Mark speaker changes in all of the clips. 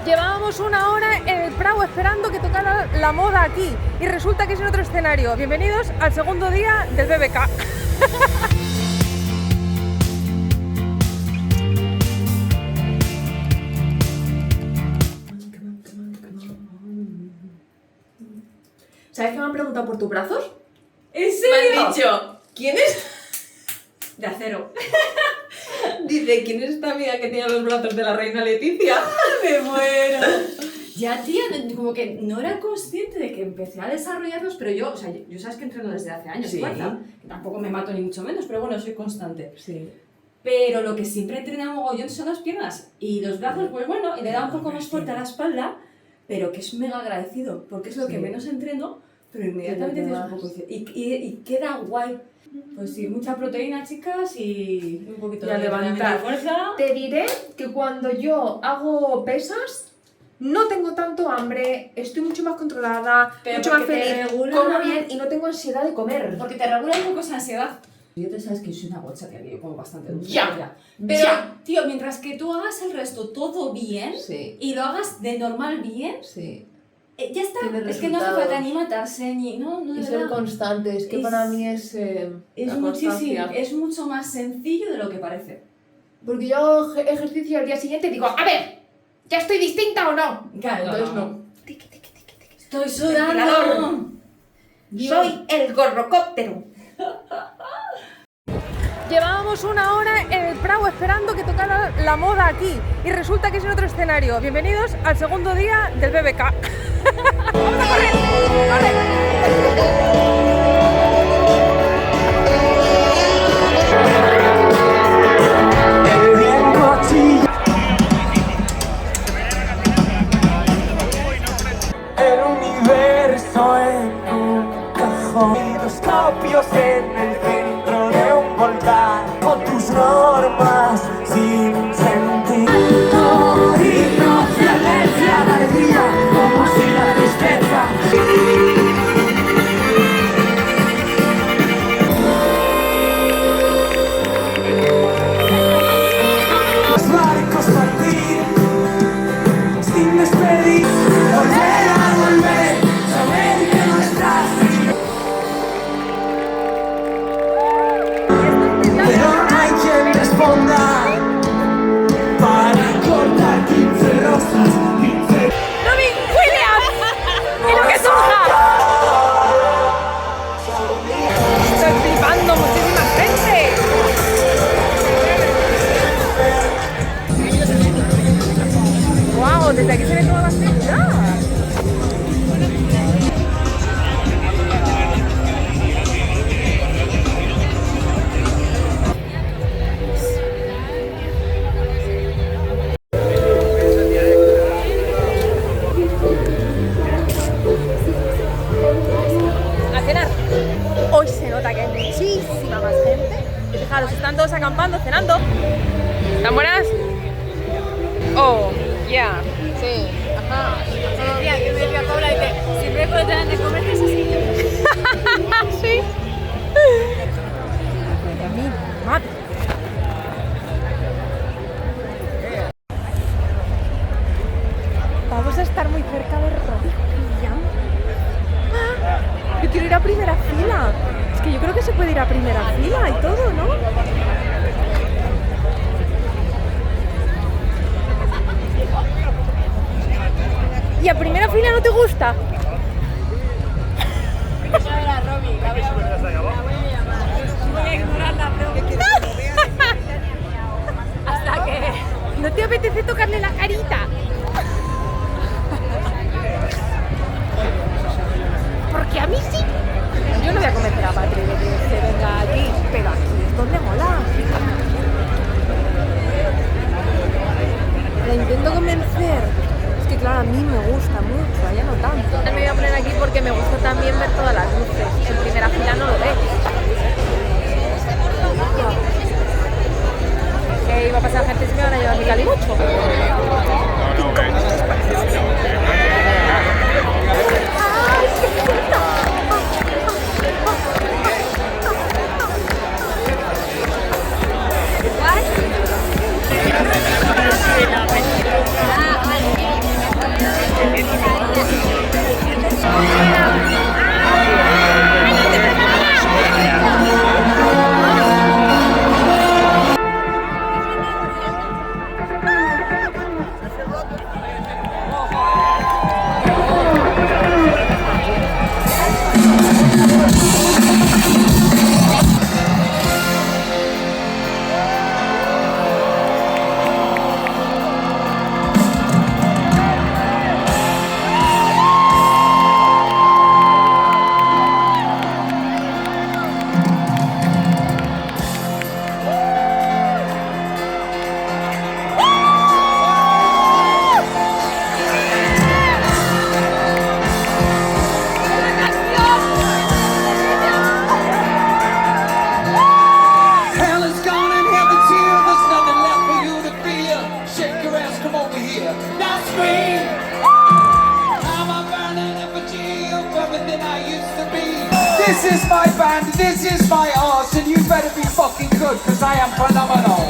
Speaker 1: Llevábamos una hora en el Prado esperando que tocara la moda aquí y resulta que es en otro escenario. Bienvenidos al segundo día del BBK.
Speaker 2: ¿Sabes que me han preguntado por tus brazos?
Speaker 3: ¿En serio?
Speaker 2: Me han dicho, ¿quién es?
Speaker 3: De acero.
Speaker 2: Dice, ¿quién es esta amiga que tiene los brazos de la reina Leticia?
Speaker 3: ¡Me muero! Ya, tía, como que no era consciente de que empecé a desarrollarlos, pero yo, o sea, yo sabes que entreno desde hace años,
Speaker 2: Sí.
Speaker 3: fuerza, que tampoco me mato ni mucho menos, pero bueno, soy constante.
Speaker 2: Sí.
Speaker 3: Pero lo que siempre entrena mogollón son las piernas y los brazos, pues bueno, y le da un poco más fuerte a la espalda, pero que es mega agradecido, porque es lo que menos entreno, pero inmediatamente tienes un poco y queda guay. Pues sí, mucha proteína, chicas, y un poquito de
Speaker 2: levantar
Speaker 3: fuerza.
Speaker 2: Te diré que cuando yo hago pesas, no tengo tanto hambre, estoy mucho más controlada,
Speaker 3: Pero
Speaker 2: mucho más
Speaker 3: porque te
Speaker 2: feliz,
Speaker 3: regula-
Speaker 2: como bien y no tengo ansiedad de comer.
Speaker 3: Porque te regula un poco esa ansiedad. Yo te sabes que soy una bocha, tía, que yo como bastante dulce.
Speaker 2: Ya.
Speaker 3: Pero,
Speaker 2: Ya.
Speaker 3: tío, mientras que tú hagas el resto todo bien
Speaker 2: Sí,
Speaker 3: y lo hagas de normal bien,
Speaker 2: sí.
Speaker 3: ya está.
Speaker 2: Tiene
Speaker 3: Es que no hace
Speaker 2: resultados.
Speaker 3: falta ni matarse, ni... No, de
Speaker 2: Y ser
Speaker 3: verdad.
Speaker 2: constante, es que
Speaker 3: Es-
Speaker 2: para mí es la constancia.
Speaker 3: Es mucho más sencillo de lo que parece.
Speaker 2: Porque yo hago ejercicio al día siguiente y digo, a ver, ¿ya estoy distinta o no?
Speaker 3: Claro,
Speaker 2: Entonces no. Tiqui, tiqui, tiqui, tiqui.
Speaker 3: Estoy
Speaker 2: Ventilador.
Speaker 3: sudando.
Speaker 2: Soy el gorrocóptero.
Speaker 1: Llevábamos una hora en el Prado esperando que tocara la moda aquí y resulta que es en otro escenario. Bienvenidos al segundo día del BBK. ¡Vamos a correr! ¡Corre!
Speaker 4: El universo en un cajón y dos copios en el centro de un volcán con tus normas sin sentido. Inocencia, la alegría, como si la tristeza. Los barcos partir sin despedir, volver a volver, saber que no estás. Pero no hay quien responda para cortar 15 rosas, 15.
Speaker 1: ¡Robbie Williams! ¡Y lo que surja! ¡Estoy flipando! ¡Muchísima gente! ¡Wow! Desde aquí se ve toda la ciudad. A cenar. Hoy se nota que hay muchísima más gente. Fijaros, están todos acampando, cenando. ¿Están buenas? Oh, yeah. Sí, ajá.
Speaker 3: Tía, que me decía Paula, dice, siempre cuando te dan de comer es así.
Speaker 1: Sí. A mí, madre. Vamos a estar muy cerca de Robbie Williams. ¡Ah! Yo quiero ir a primera fila. Es que yo creo que se puede ir a primera fila y todo, ¿no? ¿Y a primera fila no te gusta?
Speaker 3: Voy a ignorarla, pero... Hasta que...
Speaker 1: ¿No te apetece tocarle la carita? Porque a mí sí. Yo no voy a convencer a Patri de que se venga aquí, pero aquí es donde mola. La intento convencer. Es que claro, a mí me gusta mucho, a ella no tanto. Me voy a poner aquí porque me gusta también ver todas las luces. En primera fila no lo ves. ¿Qué iba a pasar gente si me van a llevar mi calimucho?
Speaker 4: now scream. I'm a burning effigy of everything I used to be. This is my band, this is my art, and you better be fucking good, cause I am phenomenal.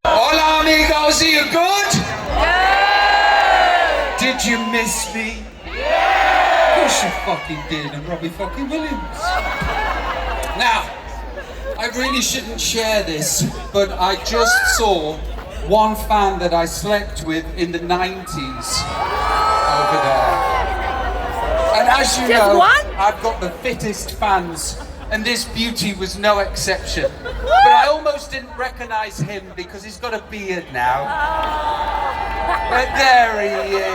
Speaker 4: Hola amigos, are you good? Yeah! Did you miss me? Yeah! Of course you fucking did, and Robbie fucking Williams. Now, I really shouldn't share this, but I just saw one fan that I slept with in the 90s over there. And as you know, I've got the fittest fans, and this beauty was no exception. But I almost didn't recognize him because he's got a beard now. But there he is.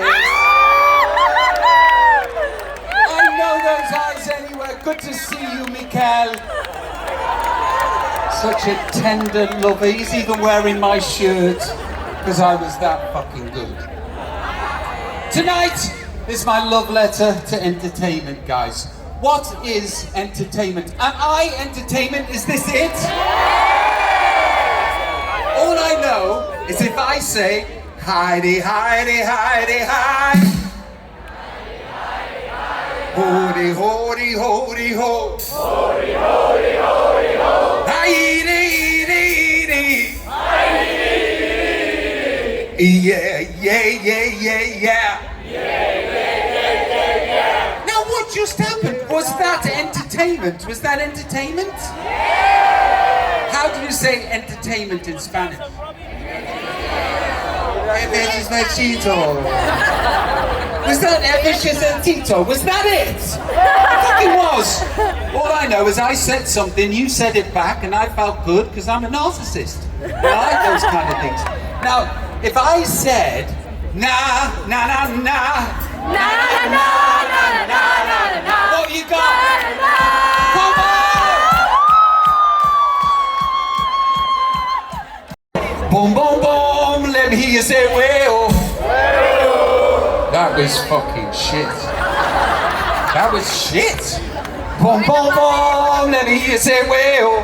Speaker 4: I know those eyes anywhere. Good to see you, Mikael. Such a tender lover. He's even wearing my shirt because I was that fucking good. Tonight is my love letter to entertainment, guys. What is entertainment? Am I entertainment? Is this it? All I know is if I say, Heidi, Heidi, Heidi, hi. Hody, hody, hody, ho. Hody, hody, hody, ho. Heidi, Heidi, Heidi. Yeah, yeah, yeah, yeah, yeah. What just happened? Was that entertainment? Was that entertainment? Yeah! How do you say entertainment in Spanish? Eves mechito. Was that Eves sentido? Was that it? I think it was. All I know is I said something, you said it back, and I felt good because I'm a narcissist. I like those kind of things. Now, if I said, nah, nah, nah, nah, nah, nah, nah. What you got? Come on! Boom, boom, boom, let me hear you say, well. That was fucking shit. That was shit. Boom, boom, boom, let me hear you say, well.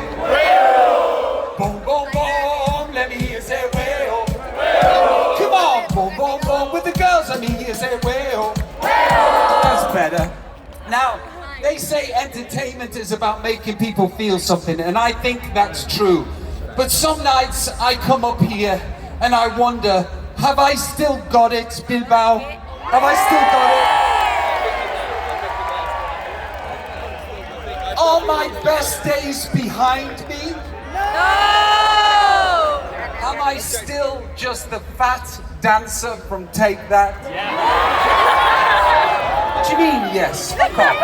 Speaker 4: Boom, boom, boom, let me hear you say, well. Come on, boom, boom, boom, with the girls, let me hear you say, well. That's better. Now, they say entertainment is about making people feel something, and I think that's true. But some nights I come up here and I wonder, have I still got it, Bilbao? Have I still got it? Are my best days behind me?
Speaker 1: No!
Speaker 4: Am I still just the fat dancer from Take That? What do you mean, yes? Fuck off.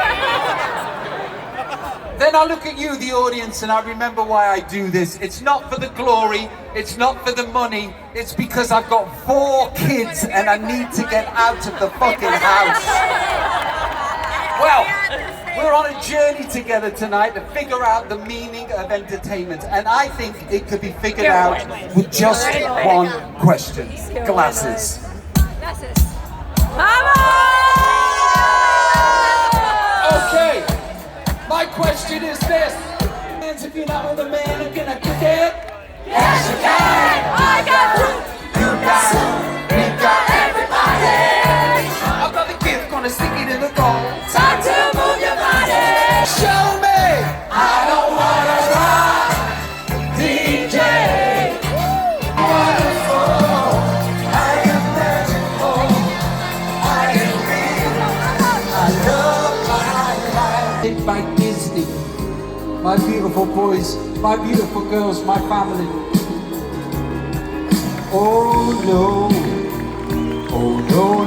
Speaker 4: Then I look at you, the audience, and I remember why I do this. It's not for the glory, it's not for the money, it's because I've got 4 kids and I need to get out of the fucking house. Well, we're on a journey together tonight to figure out the meaning of entertainment, and I think it could be figured out with just one question. Glasses. Okay, my question is this. Hands if you're not with a man, can I kick it? Yes, you can. I got proof. You got it. We got everybody. I've got the gift, gonna stick it in the goal. Time to move your body. Show me. I don't wanna rock. DJ. Wonderful. I am magical. I am real. I love my life. By Disney. My beautiful boys, my beautiful girls, my family. Oh no,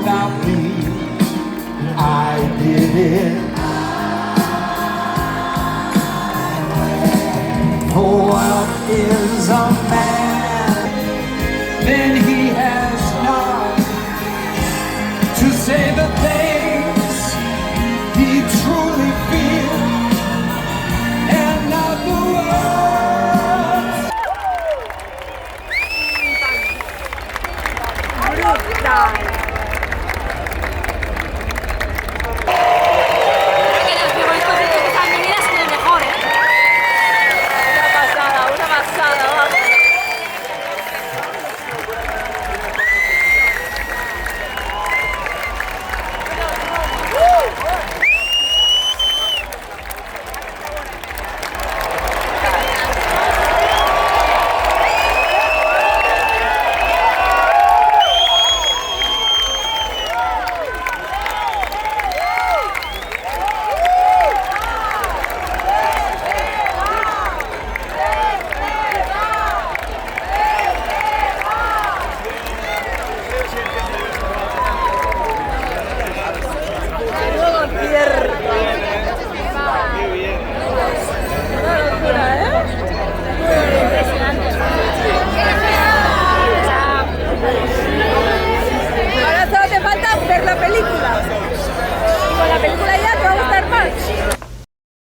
Speaker 4: not me. I did it. Oh, what is a man? Then he has not to say the things he truly feels. And not the words
Speaker 1: película ya te va a gustar más.